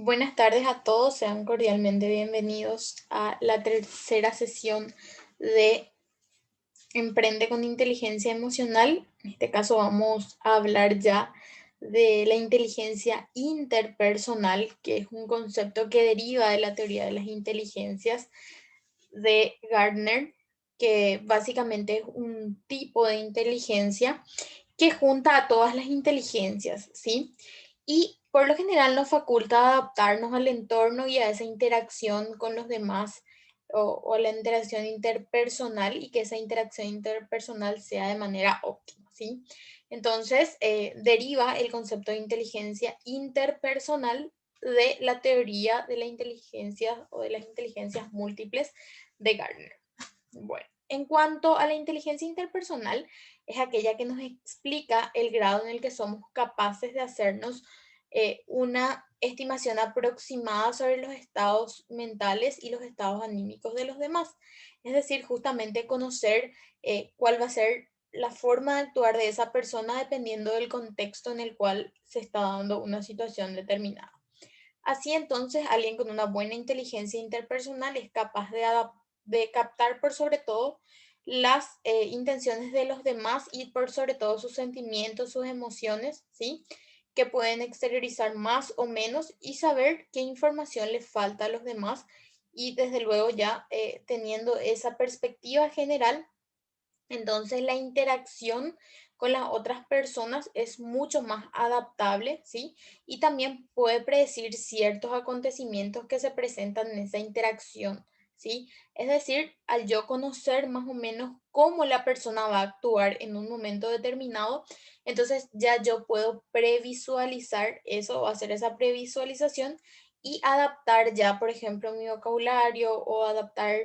Buenas tardes a todos, sean cordialmente bienvenidos a la tercera sesión de Emprende con Inteligencia Emocional. En este caso vamos a hablar ya de la inteligencia interpersonal, que es un concepto que deriva de la teoría de las inteligencias de Gardner, que básicamente es un tipo de inteligencia que junta a todas las inteligencias, ¿sí? Y por lo general nos faculta adaptarnos al entorno y a esa interacción con los demás o la interacción interpersonal y que esa interacción interpersonal sea de manera óptima, ¿sí? Entonces, deriva el concepto de inteligencia interpersonal de la teoría de la inteligencia o de las inteligencias múltiples de Gardner. Bueno, en cuanto a la inteligencia interpersonal, es aquella que nos explica el grado en el que somos capaces de hacernos una estimación aproximada sobre los estados mentales y los estados anímicos de los demás. Es decir, justamente conocer cuál va a ser la forma de actuar de esa persona dependiendo del contexto en el cual se está dando una situación determinada. Así entonces, alguien con una buena inteligencia interpersonal es capaz de captar por sobre todo las intenciones de los demás y por sobre todo sus sentimientos, sus emociones, ¿sí? Que pueden exteriorizar más o menos y saber qué información le falta a los demás y desde luego ya teniendo esa perspectiva general, entonces la interacción con las otras personas es mucho más adaptable, ¿sí? Y también puede predecir ciertos acontecimientos que se presentan en esa interacción, ¿sí? Es decir, al yo conocer más o menos cómo la persona va a actuar en un momento determinado, entonces ya yo puedo previsualizar eso o hacer esa previsualización y adaptar ya, por ejemplo, mi vocabulario o adaptar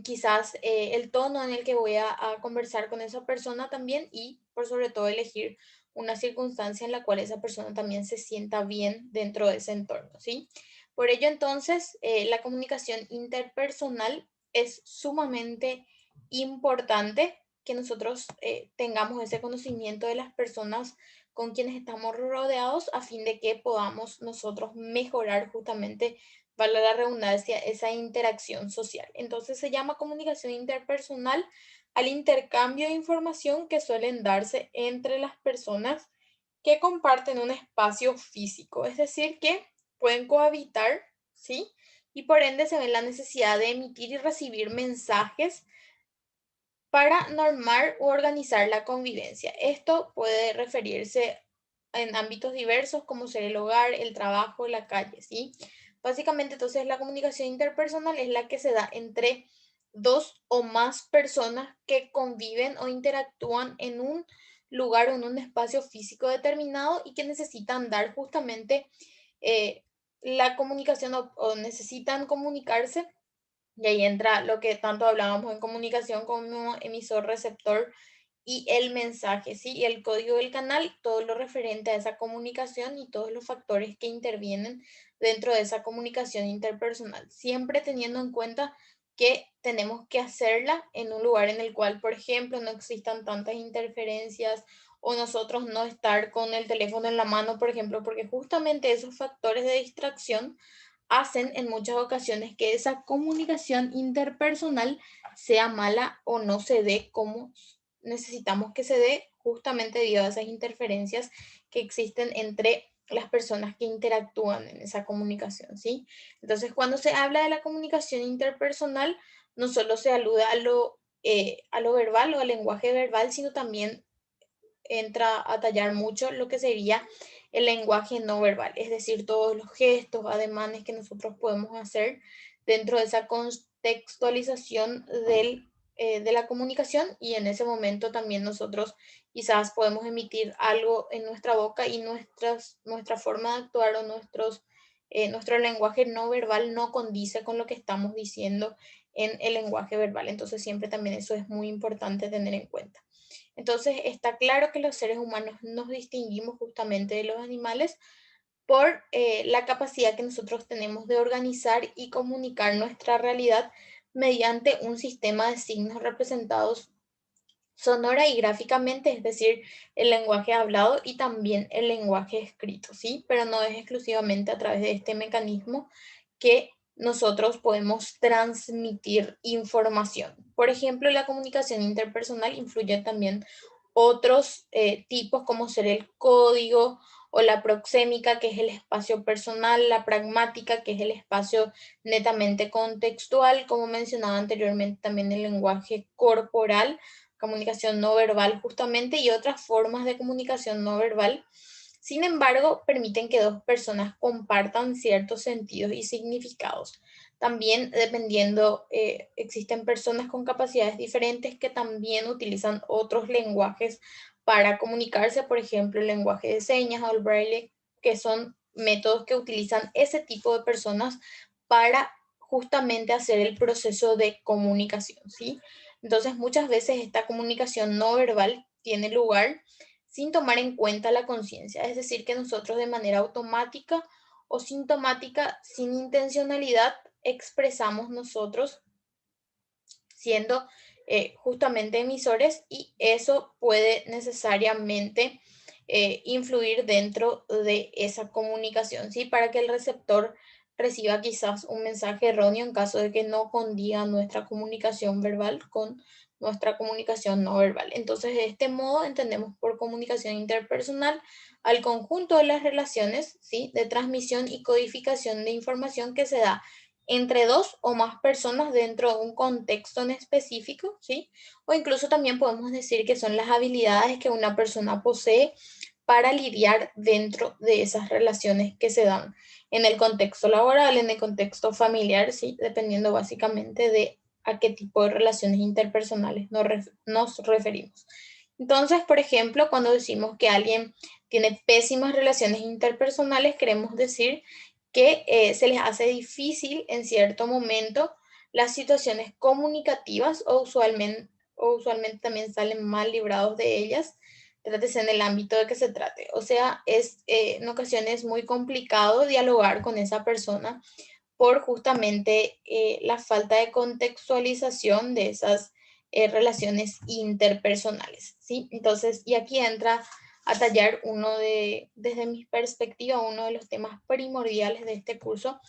quizás el tono en el que voy a conversar con esa persona también y por sobre todo elegir una circunstancia en la cual esa persona también se sienta bien dentro de ese entorno, ¿sí? Por ello entonces la comunicación interpersonal es sumamente importante que nosotros tengamos ese conocimiento de las personas con quienes estamos rodeados a fin de que podamos nosotros mejorar justamente, vale la redundancia, esa interacción social. Entonces se llama comunicación interpersonal al intercambio de información que suelen darse entre las personas que comparten un espacio físico, es decir, que pueden cohabitar, ¿sí? Y por ende se ve la necesidad de emitir y recibir mensajes para normar u organizar la convivencia. Esto puede referirse en ámbitos diversos como ser el hogar, el trabajo, la calle, ¿sí? Básicamente, entonces, la comunicación interpersonal es la que se da entre dos o más personas que conviven o interactúan en un lugar o en un espacio físico determinado y que necesitan dar justamente eh, la comunicación o necesitan comunicarse, y ahí entra lo que tanto hablábamos en comunicación como emisor-receptor y el mensaje, ¿sí? Y el código del canal, todo lo referente a esa comunicación y todos los factores que intervienen dentro de esa comunicación interpersonal, siempre teniendo en cuenta que tenemos que hacerla en un lugar en el cual, por ejemplo, no existan tantas interferencias o nosotros no estar con el teléfono en la mano, por ejemplo, porque justamente esos factores de distracción hacen en muchas ocasiones que esa comunicación interpersonal sea mala o no se dé como necesitamos que se dé, justamente debido a esas interferencias que existen entre las personas que interactúan en esa comunicación, ¿sí? Entonces, cuando se habla de la comunicación interpersonal, no solo se alude a lo verbal o al lenguaje verbal, sino también entra a tallar mucho lo que sería el lenguaje no verbal, es decir, todos los gestos, ademanes que nosotros podemos hacer dentro de esa contextualización de la comunicación, y en ese momento también nosotros quizás podemos emitir algo en nuestra boca y nuestra forma de actuar o nuestro lenguaje no verbal no condice con lo que estamos diciendo en el lenguaje verbal. Entonces siempre también eso es muy importante tener en cuenta. Entonces, está claro que los seres humanos nos distinguimos justamente de los animales por la capacidad que nosotros tenemos de organizar y comunicar nuestra realidad mediante un sistema de signos representados sonora y gráficamente, es decir, el lenguaje hablado y también el lenguaje escrito, ¿sí? Pero no es exclusivamente a través de este mecanismo que nosotros podemos transmitir información. Por ejemplo, la comunicación interpersonal influye también otros tipos como ser el código o la proxémica, que es el espacio personal, la pragmática, que es el espacio netamente contextual, como mencionaba anteriormente, también el lenguaje corporal, comunicación no verbal justamente, y otras formas de comunicación no verbal. Sin embargo, permiten que dos personas compartan ciertos sentidos y significados. También, dependiendo, existen personas con capacidades diferentes que también utilizan otros lenguajes para comunicarse, por ejemplo, el lenguaje de señas o el braille, que son métodos que utilizan ese tipo de personas para justamente hacer el proceso de comunicación, ¿sí? Entonces, muchas veces esta comunicación no verbal tiene lugar sin tomar en cuenta la conciencia, es decir, que nosotros de manera automática o sintomática, sin intencionalidad, expresamos nosotros siendo justamente emisores, y eso puede necesariamente influir dentro de esa comunicación, ¿sí? Para que el receptor reciba quizás un mensaje erróneo en caso de que no condiga nuestra comunicación verbal con nuestra comunicación no verbal. Entonces, de este modo entendemos por comunicación interpersonal al conjunto de las relaciones, ¿sí? De transmisión y codificación de información que se da entre dos o más personas dentro de un contexto en específico, ¿sí? O incluso también podemos decir que son las habilidades que una persona posee para lidiar dentro de esas relaciones que se dan en el contexto laboral, en el contexto familiar, ¿sí? Dependiendo básicamente de a qué tipo de relaciones interpersonales nos referimos. Entonces, por ejemplo, cuando decimos que alguien tiene pésimas relaciones interpersonales, queremos decir que se les hace difícil en cierto momento las situaciones comunicativas, o usualmente también salen mal librados de ellas, trátese en el ámbito de que se trate. O sea, es en ocasiones muy complicado dialogar con esa persona por justamente la falta de contextualización de esas relaciones interpersonales, ¿sí? Entonces, y aquí entra a tallar desde mi perspectiva, uno de los temas primordiales de este curso,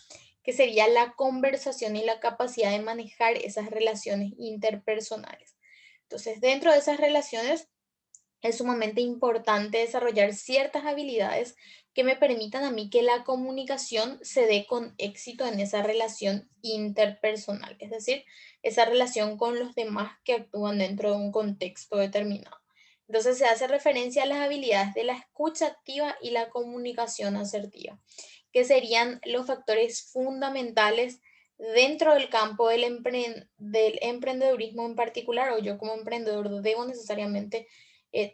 que sería la conversación y la capacidad de manejar esas relaciones interpersonales. Entonces, dentro de esas relaciones es sumamente importante desarrollar ciertas habilidades que me permitan a mí que la comunicación se dé con éxito en esa relación interpersonal, es decir, esa relación con los demás que actúan dentro de un contexto determinado. Entonces se hace referencia a las habilidades de la escucha activa y la comunicación asertiva, que serían los factores fundamentales dentro del campo del emprendedurismo en particular, o yo como emprendedor debo necesariamente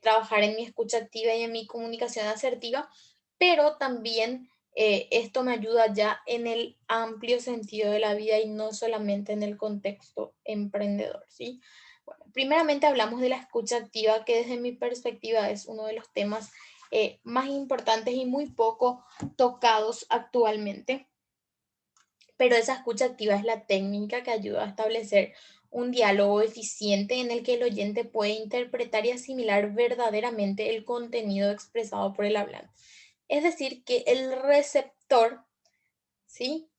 trabajar en mi escucha activa y en mi comunicación asertiva, pero también esto me ayuda ya en el amplio sentido de la vida y no solamente en el contexto emprendedor, ¿sí? Bueno, primeramente hablamos de la escucha activa, que desde mi perspectiva es uno de los temas más importantes y muy poco tocados actualmente, pero esa escucha activa es la técnica que ayuda a establecer un diálogo eficiente en el que el oyente puede interpretar y asimilar verdaderamente el contenido expresado por el hablante. Es decir, que el receptor, ¿sí?,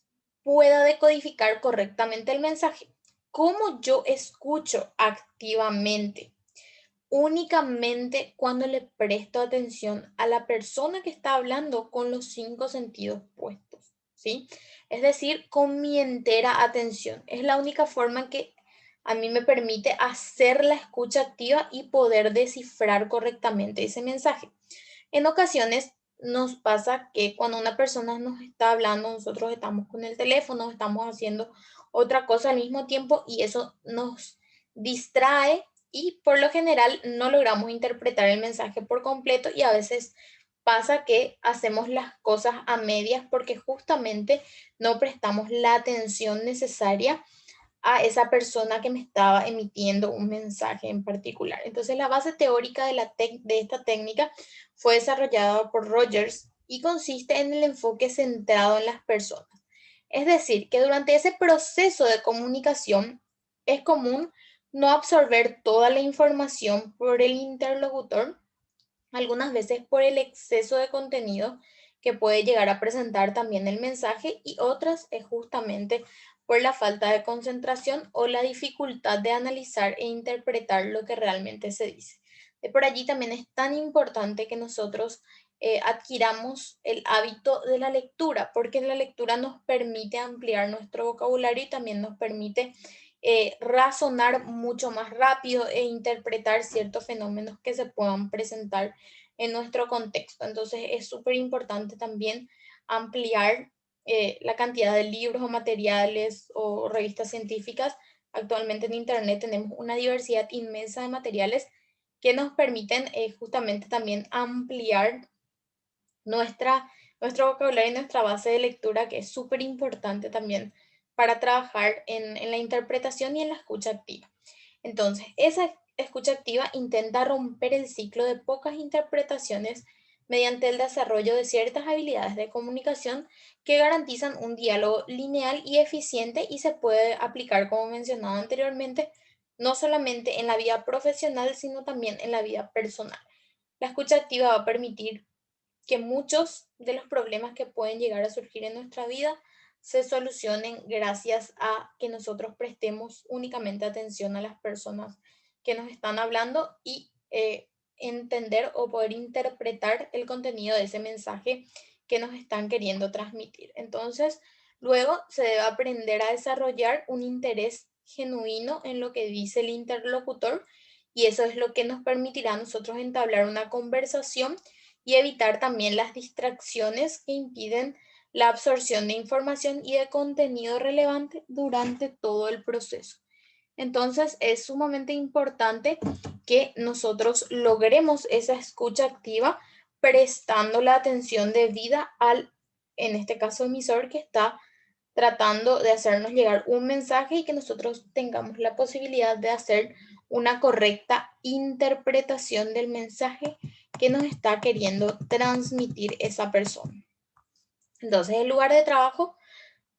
pueda decodificar correctamente el mensaje. ¿Cómo yo escucho activamente? Únicamente cuando le presto atención a la persona que está hablando con los 5 sentidos puestos, ¿sí? Es decir, con mi entera atención. Es la única forma en que a mí me permite hacer la escucha activa y poder descifrar correctamente ese mensaje. En ocasiones nos pasa que cuando una persona nos está hablando, nosotros estamos con el teléfono, estamos haciendo otra cosa al mismo tiempo y eso nos distrae, y por lo general no logramos interpretar el mensaje por completo, y a veces pasa que hacemos las cosas a medias porque justamente no prestamos la atención necesaria a esa persona que me estaba emitiendo un mensaje en particular. Entonces, la base teórica de esta técnica fue desarrollada por Rogers y consiste en el enfoque centrado en las personas. Es decir, que durante ese proceso de comunicación es común no absorber toda la información por el interlocutor, algunas veces por el exceso de contenido que puede llegar a presentar también el mensaje, y otras es justamente por la falta de concentración o la dificultad de analizar e interpretar lo que realmente se dice. De por allí también es tan importante que nosotros adquiramos el hábito de la lectura, porque la lectura nos permite ampliar nuestro vocabulario y también nos permite razonar mucho más rápido e interpretar ciertos fenómenos que se puedan presentar en nuestro contexto. Entonces es súper importante también ampliar la cantidad de libros o materiales o revistas científicas. Actualmente en Internet tenemos una diversidad inmensa de materiales que nos permiten justamente también ampliar nuestro vocabulario y nuestra base de lectura, que es súper importante también para trabajar en la interpretación y en la escucha activa. Entonces, esa escucha activa intenta romper el ciclo de pocas interpretaciones mediante el desarrollo de ciertas habilidades de comunicación que garantizan un diálogo lineal y eficiente, y se puede aplicar, como mencionado anteriormente, no solamente en la vida profesional, sino también en la vida personal. La escucha activa va a permitir que muchos de los problemas que pueden llegar a surgir en nuestra vida se solucionen gracias a que nosotros prestemos únicamente atención a las personas que nos están hablando y entender o poder interpretar el contenido de ese mensaje que nos están queriendo transmitir. Entonces, luego se debe aprender a desarrollar un interés genuino en lo que dice el interlocutor, y eso es lo que nos permitirá a nosotros entablar una conversación y evitar también las distracciones que impiden la absorción de información y de contenido relevante durante todo el proceso. Entonces, es sumamente importante que nosotros logremos esa escucha activa prestando la atención debida al, en este caso, emisor que está tratando de hacernos llegar un mensaje, y que nosotros tengamos la posibilidad de hacer una correcta interpretación del mensaje que nos está queriendo transmitir esa persona. Entonces, el lugar de trabajo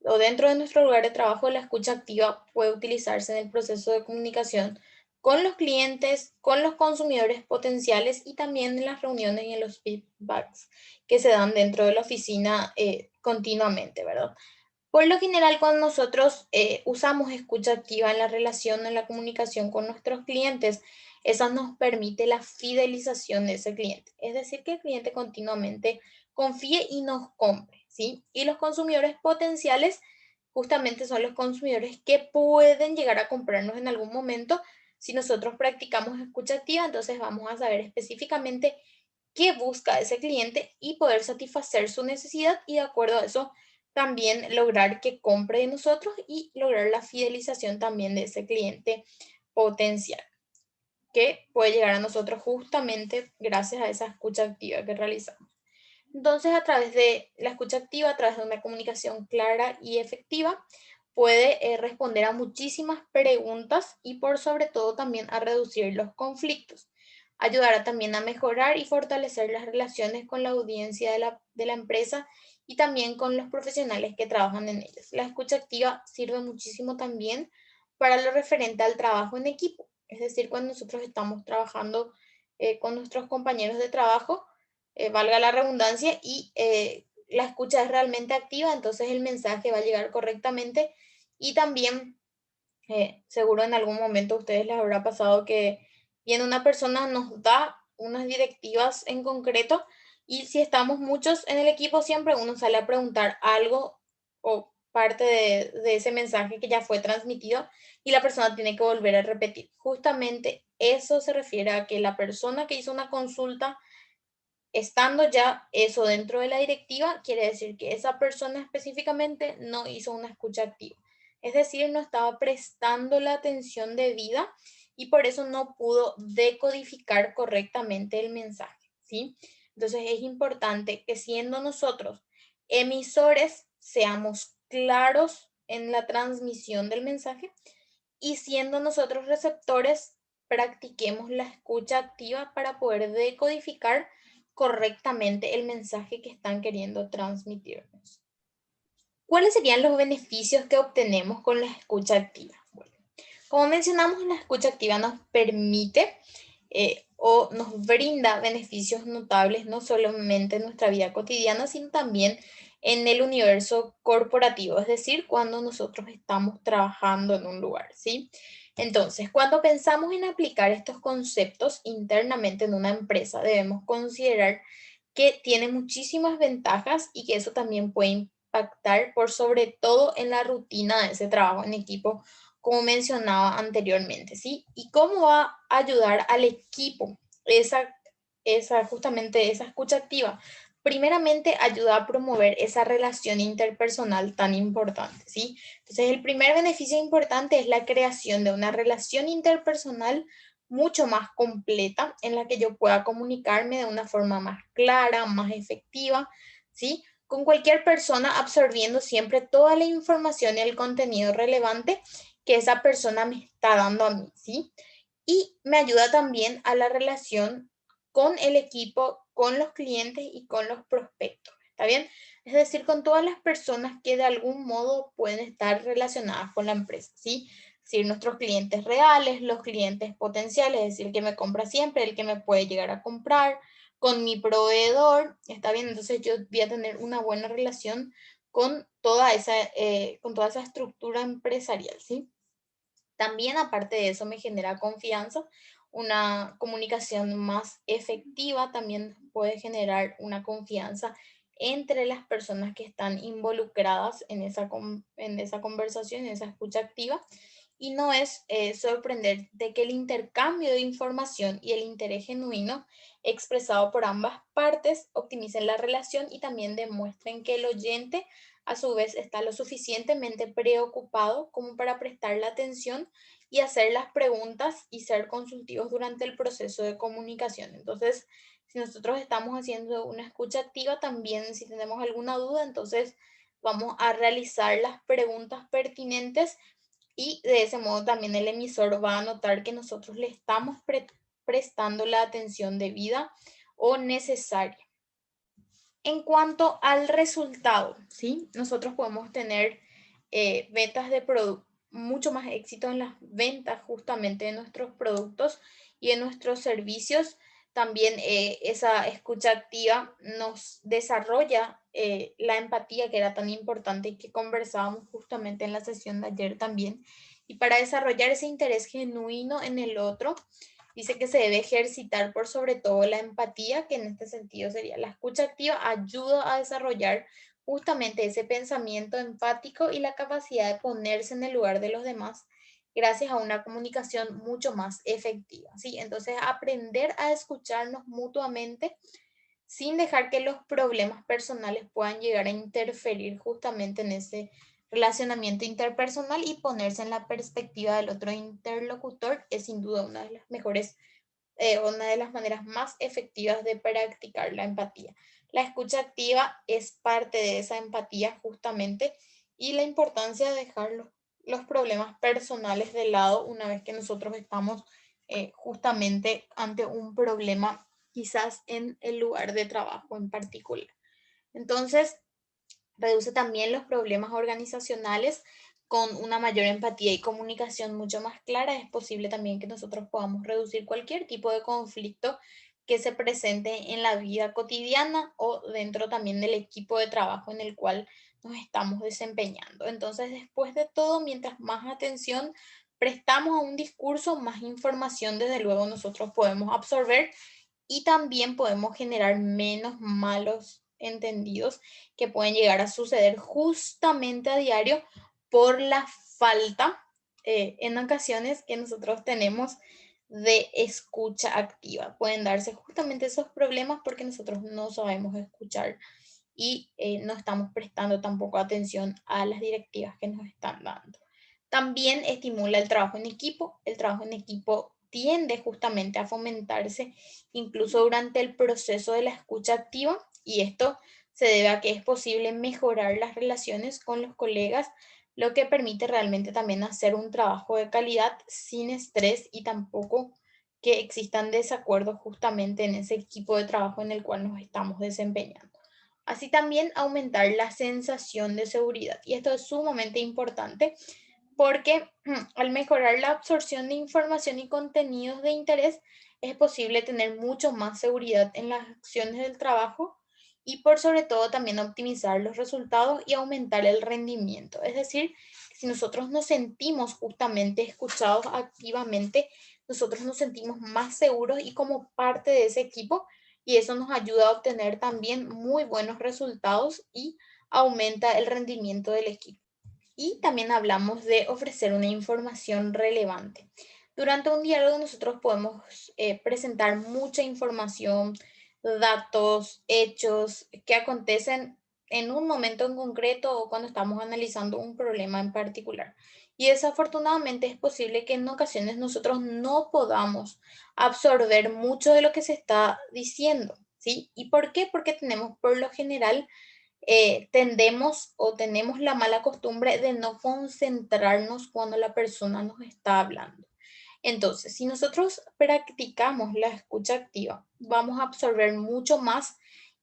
o dentro de nuestro lugar de trabajo, la escucha activa puede utilizarse en el proceso de comunicación con los clientes, con los consumidores potenciales, y también en las reuniones y en los feedbacks que se dan dentro de la oficina continuamente, ¿verdad? Por lo general, cuando nosotros usamos escucha activa en la relación, en la comunicación con nuestros clientes, eso nos permite la fidelización de ese cliente. Es decir, que el cliente continuamente confíe y nos compre, ¿sí? Y los consumidores potenciales justamente son los consumidores que pueden llegar a comprarnos en algún momento. Si nosotros practicamos escucha activa, entonces vamos a saber específicamente qué busca ese cliente y poder satisfacer su necesidad, y de acuerdo a eso también lograr que compre de nosotros y lograr la fidelización también de ese cliente potencial que puede llegar a nosotros justamente gracias a esa escucha activa que realizamos. Entonces, a través de la escucha activa, a través de una comunicación clara y efectiva, puede responder a muchísimas preguntas y por sobre todo también a reducir los conflictos. Ayudará también a mejorar y fortalecer las relaciones con la audiencia de la empresa y también con los profesionales que trabajan en ellas. La escucha activa sirve muchísimo también para lo referente al trabajo en equipo. Es decir, cuando nosotros estamos trabajando con nuestros compañeros de trabajo, valga la redundancia, y la escucha es realmente activa, entonces el mensaje va a llegar correctamente. Y también, seguro en algún momento a ustedes les habrá pasado que viene una persona, nos da unas directivas en concreto, y si estamos muchos en el equipo, siempre uno sale a preguntar algo o parte de ese mensaje que ya fue transmitido, y la persona tiene que volver a repetir. Justamente eso se refiere a que la persona que hizo una consulta, estando ya eso dentro de la directiva, quiere decir que esa persona específicamente no hizo una escucha activa. Es decir, no estaba prestando la atención debida, y por eso no pudo decodificar correctamente el mensaje, ¿sí? Entonces es importante que, siendo nosotros emisores, seamos claros en la transmisión del mensaje, y siendo nosotros receptores, practiquemos la escucha activa para poder decodificar correctamente el mensaje que están queriendo transmitirnos. ¿Cuáles serían los beneficios que obtenemos con la escucha activa? Bueno, Como mencionamos, la escucha activa nos permite o nos brinda beneficios notables no solamente en nuestra vida cotidiana, sino también en el universo corporativo, es decir, cuando nosotros estamos trabajando en un lugar, ¿sí? Entonces, cuando pensamos en aplicar estos conceptos internamente en una empresa, debemos considerar que tiene muchísimas ventajas y que eso también puede impactar por sobre todo en la rutina de ese trabajo en equipo, como mencionaba anteriormente, ¿sí? Y cómo va a ayudar al equipo justamente esa escucha activa. Primeramente, ayuda a promover esa relación interpersonal tan importante, ¿sí? Entonces, el primer beneficio importante es la creación de una relación interpersonal mucho más completa en la que yo pueda comunicarme de una forma más clara, más efectiva, ¿sí? Con cualquier persona absorbiendo siempre toda la información y el contenido relevante que esa persona me está dando a mí, ¿sí? Y me ayuda también a la relación con el equipo, con los clientes y con los prospectos, ¿está bien? Es decir, con todas las personas que de algún modo pueden estar relacionadas con la empresa, ¿sí? Es decir, nuestros clientes reales, los clientes potenciales, es decir, el que me compra siempre, el que me puede llegar a comprar, con mi proveedor, ¿está bien? Entonces yo voy a tener una buena relación con toda esa estructura empresarial, ¿sí? También, aparte de eso, me genera confianza, una comunicación más efectiva, también puede generar una confianza entre las personas que están involucradas en esa conversación, en esa escucha activa. Y no es sorprender de que el intercambio de información y el interés genuino expresado por ambas partes optimicen la relación y también demuestren que el oyente a su vez está lo suficientemente preocupado como para prestarle atención y hacer las preguntas y ser consultivos durante el proceso de comunicación. Entonces, si nosotros estamos haciendo una escucha activa, también si tenemos alguna duda, entonces vamos a realizar las preguntas pertinentes y de ese modo también el emisor va a notar que nosotros le estamos prestando la atención debida o necesaria. En cuanto al resultado, ¿sí? Nosotros podemos tener ventas de productos, mucho más éxito en las ventas justamente de nuestros productos y en nuestros servicios. También esa escucha activa nos desarrolla la empatía que era tan importante y que conversábamos justamente en la sesión de ayer también. Y para desarrollar ese interés genuino en el otro, dice que se debe ejercitar por sobre todo la empatía, que en este sentido sería la escucha activa, ayuda a desarrollar justamente ese pensamiento empático y la capacidad de ponerse en el lugar de los demás gracias a una comunicación mucho más efectiva, ¿sí? Entonces, aprender a escucharnos mutuamente sin dejar que los problemas personales puedan llegar a interferir justamente en ese relacionamiento interpersonal y ponerse en la perspectiva del otro interlocutor es sin duda una de las maneras más efectivas de practicar la empatía. La escucha activa es parte de esa empatía justamente y la importancia de dejar los problemas personales de lado una vez que nosotros estamos justamente ante un problema quizás en el lugar de trabajo en particular. Entonces, reduce también los problemas organizacionales con una mayor empatía y comunicación mucho más clara. Es posible también que nosotros podamos reducir cualquier tipo de conflicto que se presente en la vida cotidiana o dentro también del equipo de trabajo en el cual nos estamos desempeñando. Entonces, después de todo, mientras más atención prestamos a un discurso, más información desde luego nosotros podemos absorber y también podemos generar menos malos entendidos que pueden llegar a suceder justamente a diario por la falta en ocasiones que nosotros tenemos de escucha activa. Pueden darse justamente esos problemas porque nosotros no sabemos escuchar y no estamos prestando tampoco atención a las directivas que nos están dando. También estimula el trabajo en equipo. El trabajo en equipo tiende justamente a fomentarse incluso durante el proceso de la escucha activa y esto se debe a que es posible mejorar las relaciones con los colegas, lo que permite realmente también hacer un trabajo de calidad sin estrés y tampoco que existan desacuerdos justamente en ese equipo de trabajo en el cual nos estamos desempeñando. Así también aumentar la sensación de seguridad. Y esto es sumamente importante porque al mejorar la absorción de información y contenidos de interés, es posible tener mucho más seguridad en las acciones del trabajo y por sobre todo también optimizar los resultados y aumentar el rendimiento. Es decir, si nosotros nos sentimos justamente escuchados activamente, nosotros nos sentimos más seguros y como parte de ese equipo, y eso nos ayuda a obtener también muy buenos resultados y aumenta el rendimiento del equipo. Y también hablamos de ofrecer una información relevante. Durante un diálogo nosotros podemos presentar mucha información, datos, hechos que acontecen en un momento en concreto o cuando estamos analizando un problema en particular. Y desafortunadamente es posible que en ocasiones nosotros no podamos absorber mucho de lo que se está diciendo, ¿sí? ¿Y por qué? Porque tenemos por lo general tendemos o tenemos la mala costumbre de no concentrarnos cuando la persona nos está hablando. Entonces, si nosotros practicamos la escucha activa, vamos a absorber mucho más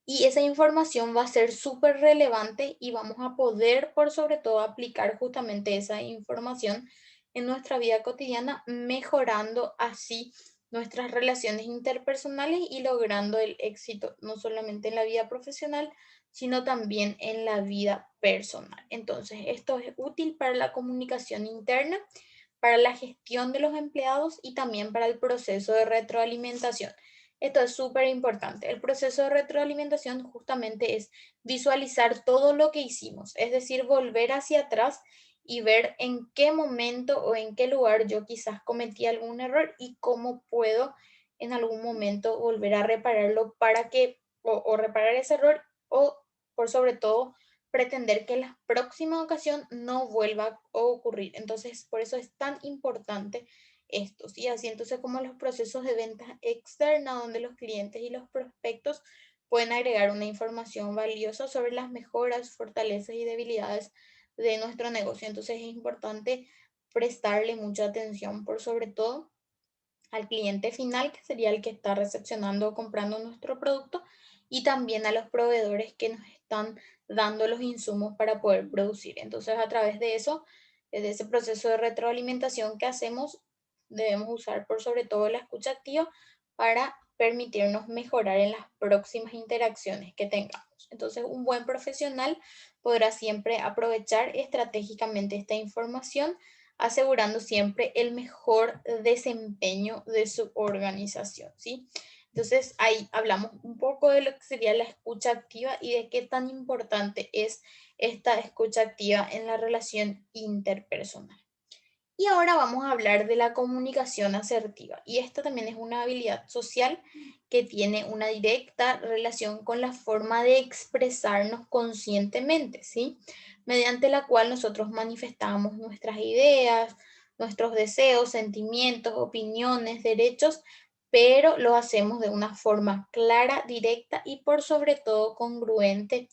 y esa información va a ser súper relevante y vamos a poder, por sobre todo, aplicar justamente esa información en nuestra vida cotidiana, mejorando así nuestras relaciones interpersonales y logrando el éxito, no solamente en la vida profesional, sino también en la vida personal. Entonces, esto es útil para la comunicación interna, para la gestión de los empleados y también para el proceso de retroalimentación. Esto es súper importante. El proceso de retroalimentación justamente es visualizar todo lo que hicimos, es decir, volver hacia atrás y ver en qué momento o en qué lugar yo quizás cometí algún error y cómo puedo en algún momento volver a repararlo para que, o reparar ese error o por sobre todo pretender que la próxima ocasión no vuelva a ocurrir. Entonces, por eso es tan importante esto, ¿sí? Así entonces como los procesos de venta externa, donde los clientes y los prospectos pueden agregar una información valiosa sobre las mejoras, fortalezas y debilidades de nuestro negocio. Entonces es importante prestarle mucha atención por sobre todo al cliente final, que sería el que está recepcionando o comprando nuestro producto, y también a los proveedores que nos están dando los insumos para poder producir. Entonces, a través de eso, de ese proceso de retroalimentación que hacemos, debemos usar por sobre todo la escucha activa para permitirnos mejorar en las próximas interacciones que tengamos. Entonces, un buen profesional podrá siempre aprovechar estratégicamente esta información, asegurando siempre el mejor desempeño de su organización, ¿sí? Entonces, ahí hablamos un poco de lo que sería la escucha activa y de qué tan importante es esta escucha activa en la relación interpersonal. Y ahora vamos a hablar de la comunicación asertiva. Y esta también es una habilidad social que tiene una directa relación con la forma de expresarnos conscientemente, ¿sí? Mediante la cual nosotros manifestamos nuestras ideas, nuestros deseos, sentimientos, opiniones, derechos, pero lo hacemos de una forma clara, directa y por sobre todo congruente,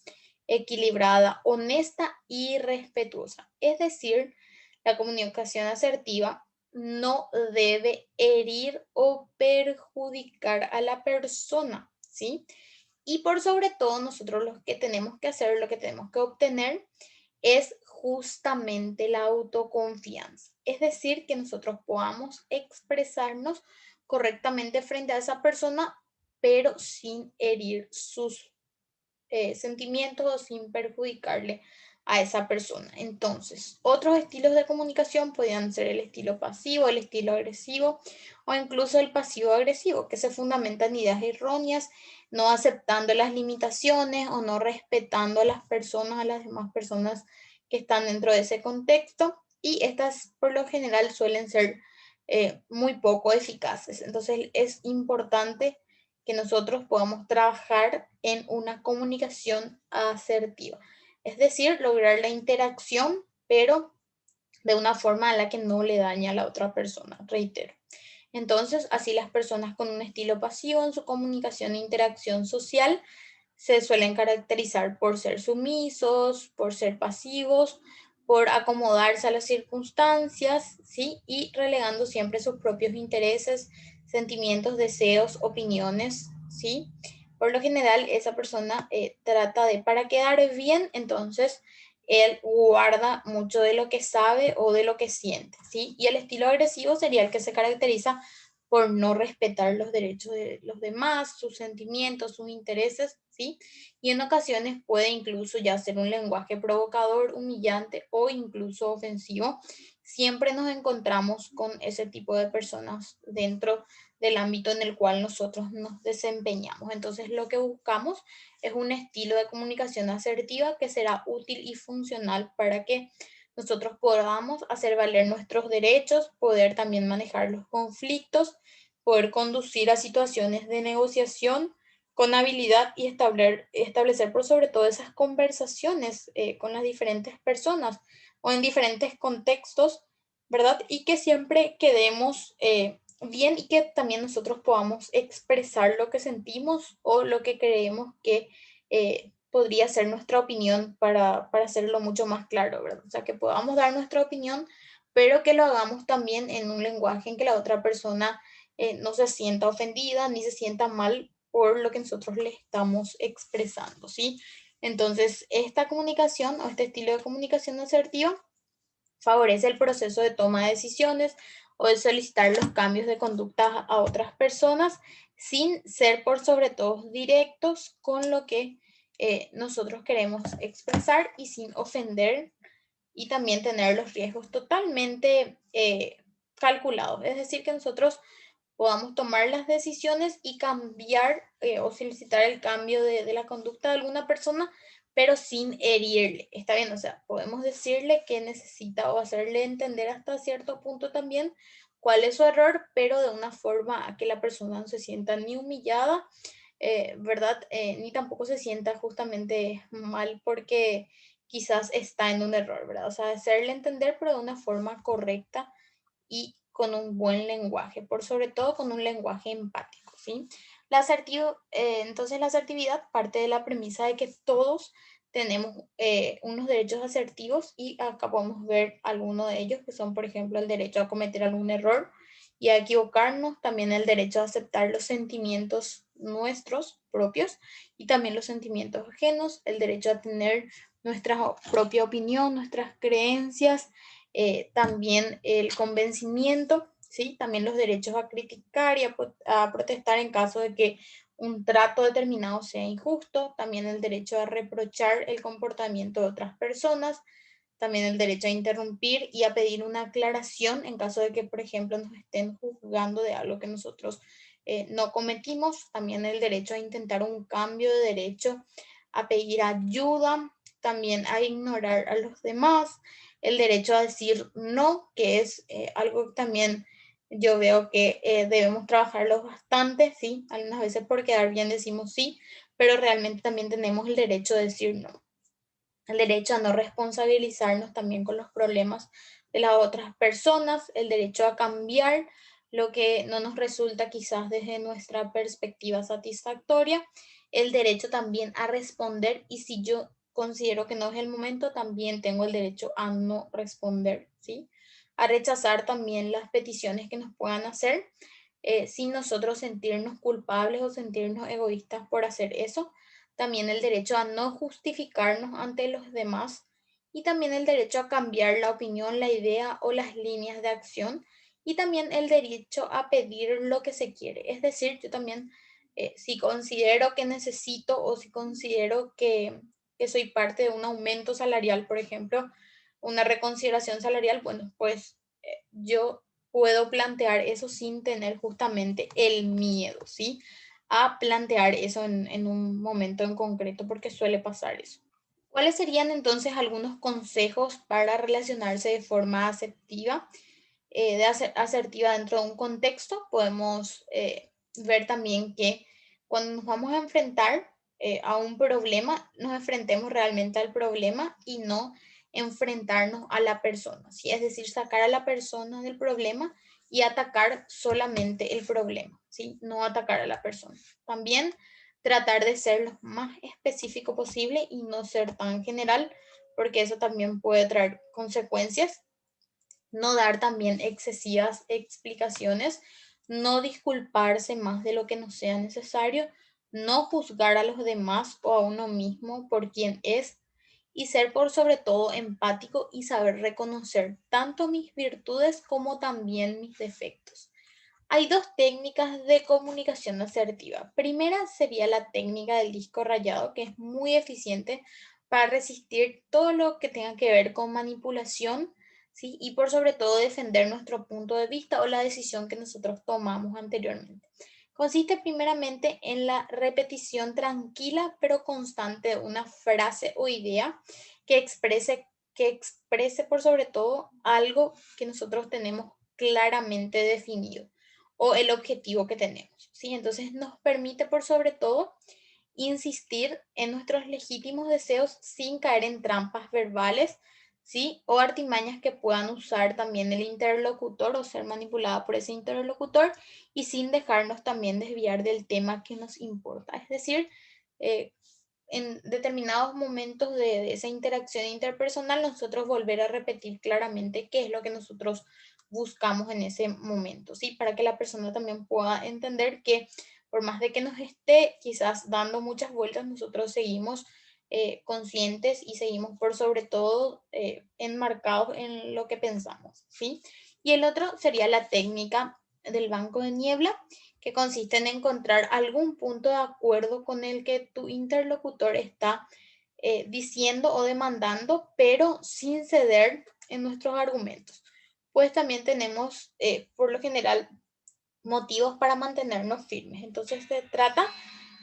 equilibrada, honesta y respetuosa. Es decir, la comunicación asertiva no debe herir o perjudicar a la persona, ¿sí? Y por sobre todo, nosotros lo que tenemos que hacer, lo que tenemos que obtener es justamente la autoconfianza. Es decir, que nosotros podamos expresarnos correctamente frente a esa persona, pero sin herir sus sentimientos o sin perjudicarle a esa persona. Entonces, otros estilos de comunicación podrían ser el estilo pasivo, el estilo agresivo o incluso el pasivo agresivo, que se fundamenta en ideas erróneas, no aceptando las limitaciones o no respetando a las personas, a las demás personas que están dentro de ese contexto. Y estas por lo general suelen ser muy poco eficaces. Entonces es importante que nosotros podamos trabajar en una comunicación asertiva. Es decir, lograr la interacción, pero de una forma a la que no le daña a la otra persona, reitero. Entonces, así las personas con un estilo pasivo en su comunicación e interacción social se suelen caracterizar por ser sumisos, por ser pasivos, por acomodarse a las circunstancias, ¿sí? Y relegando siempre sus propios intereses, sentimientos, deseos, opiniones, ¿sí? Por lo general, esa persona trata de, para quedar bien, entonces él guarda mucho de lo que sabe o de lo que siente, ¿sí? Y el estilo agresivo sería el que se caracteriza por no respetar los derechos de los demás, sus sentimientos, sus intereses, ¿sí? Y en ocasiones puede incluso ya ser un lenguaje provocador, humillante o incluso ofensivo. Siempre nos encontramos con ese tipo de personas dentro del ámbito en el cual nosotros nos desempeñamos. Entonces, lo que buscamos es un estilo de comunicación asertiva que será útil y funcional para que nosotros podamos hacer valer nuestros derechos, poder también manejar los conflictos, poder conducir a situaciones de negociación con habilidad y establecer por sobre todo esas conversaciones con las diferentes personas o en diferentes contextos, ¿verdad? Y que siempre quedemos bien y que también nosotros podamos expresar lo que sentimos o lo que creemos que podría ser nuestra opinión para hacerlo mucho más claro, ¿verdad? O sea, que podamos dar nuestra opinión, pero que lo hagamos también en un lenguaje en que la otra persona no se sienta ofendida ni se sienta mal por lo que nosotros le estamos expresando, ¿sí? Entonces, esta comunicación o este estilo de comunicación asertiva favorece el proceso de toma de decisiones o de solicitar los cambios de conducta a otras personas sin ser por sobre todo directos con lo que nosotros queremos expresar y sin ofender y también tener los riesgos totalmente calculados. Es decir, que nosotros podamos tomar las decisiones y cambiar o solicitar el cambio de la conducta de alguna persona, pero sin herirle. Está bien, o sea, podemos decirle que necesita o hacerle entender hasta cierto punto también cuál es su error, pero de una forma a que la persona no se sienta ni humillada, ¿verdad? Ni tampoco se sienta justamente mal porque quizás está en un error, ¿verdad? O sea, hacerle entender, pero de una forma correcta y con un buen lenguaje, por sobre todo con un lenguaje empático, ¿sí? Entonces la asertividad parte de la premisa de que todos tenemos unos derechos asertivos y acá podemos ver algunos de ellos que son, por ejemplo, el derecho a cometer algún error y a equivocarnos, también el derecho a aceptar los sentimientos nuestros propios y también los sentimientos ajenos, el derecho a tener nuestra propia opinión, nuestras creencias, también el convencimiento, ¿sí? También los derechos a criticar y a protestar en caso de que un trato determinado sea injusto, también el derecho a reprochar el comportamiento de otras personas, también el derecho a interrumpir y a pedir una aclaración en caso de que, por ejemplo, nos estén juzgando de algo que nosotros no cometimos, también el derecho a intentar un cambio de derecho, a pedir ayuda, también a ignorar a los demás, el derecho a decir no, que es algo que también yo veo que debemos trabajarlo bastante, ¿sí? Algunas veces por quedar bien decimos sí, pero realmente también tenemos el derecho de decir no. El derecho a no responsabilizarnos también con los problemas de las otras personas, el derecho a cambiar lo que no nos resulta quizás desde nuestra perspectiva satisfactoria, el derecho también a responder y si yo considero que no es el momento, también tengo el derecho a no responder, ¿sí? A rechazar también las peticiones que nos puedan hacer sin nosotros sentirnos culpables o sentirnos egoístas por hacer eso, también el derecho a no justificarnos ante los demás y también el derecho a cambiar la opinión, la idea o las líneas de acción y también el derecho a pedir lo que se quiere. Es decir, yo también, si considero que necesito o si considero que soy parte de un aumento salarial, por ejemplo, una reconsideración salarial, bueno, pues yo puedo plantear eso sin tener justamente el miedo, ¿sí? A plantear eso en un momento en concreto, porque suele pasar eso. ¿Cuáles serían entonces algunos consejos para relacionarse de forma asertiva? Asertiva dentro de un contexto, podemos ver también que cuando nos vamos a enfrentar a un problema, nos enfrentemos realmente al problema y no enfrentarnos a la persona, ¿sí? Es decir, sacar a la persona del problema y atacar solamente el problema, ¿sí? No atacar a la persona. También tratar de ser lo más específico posible y no ser tan general, porque eso también puede traer consecuencias. No dar también excesivas explicaciones, no disculparse más de lo que no sea necesario, no juzgar a los demás o a uno mismo por quien es y ser por sobre todo empático y saber reconocer tanto mis virtudes como también mis defectos. Hay dos técnicas de comunicación asertiva. Primera sería la técnica del disco rayado, que es muy eficiente para resistir todo lo que tenga que ver con manipulación, ¿sí? Y por sobre todo defender nuestro punto de vista o la decisión que nosotros tomamos anteriormente. Consiste primeramente en la repetición tranquila pero constante de una frase o idea que exprese por sobre todo algo que nosotros tenemos claramente definido o el objetivo que tenemos, ¿sí? Entonces nos permite por sobre todo insistir en nuestros legítimos deseos sin caer en trampas verbales, ¿sí? O artimañas que puedan usar también el interlocutor o ser manipulada por ese interlocutor y sin dejarnos también desviar del tema que nos importa. Es decir, eh, en determinados momentos de esa interacción interpersonal, nosotros volver a repetir claramente qué es lo que nosotros buscamos en ese momento, ¿sí? Para que la persona también pueda entender que por más de que nos esté quizás dando muchas vueltas, nosotros seguimos conscientes y seguimos por sobre todo enmarcados en lo que pensamos, ¿sí? Y el otro sería la técnica del banco de niebla, que consiste en encontrar algún punto de acuerdo con el que tu interlocutor está diciendo o demandando, pero sin ceder en nuestros argumentos. Pues también tenemos, por lo general, motivos para mantenernos firmes. Entonces se trata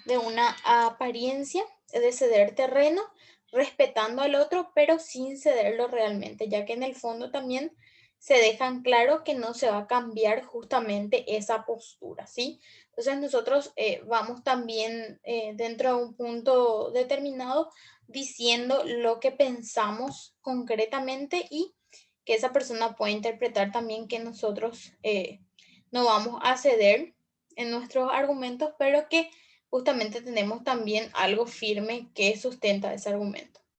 de una apariencia de ceder terreno, respetando al otro, pero sin cederlo realmente, ya que en el fondo también se dejan claro que no se va a cambiar justamente esa postura, ¿sí? Entonces nosotros vamos también dentro de un punto determinado diciendo lo que pensamos concretamente y que esa persona puede interpretar también que nosotros no vamos a ceder en nuestros argumentos, pero que justamente tenemos también algo firme que sustenta ese argumento.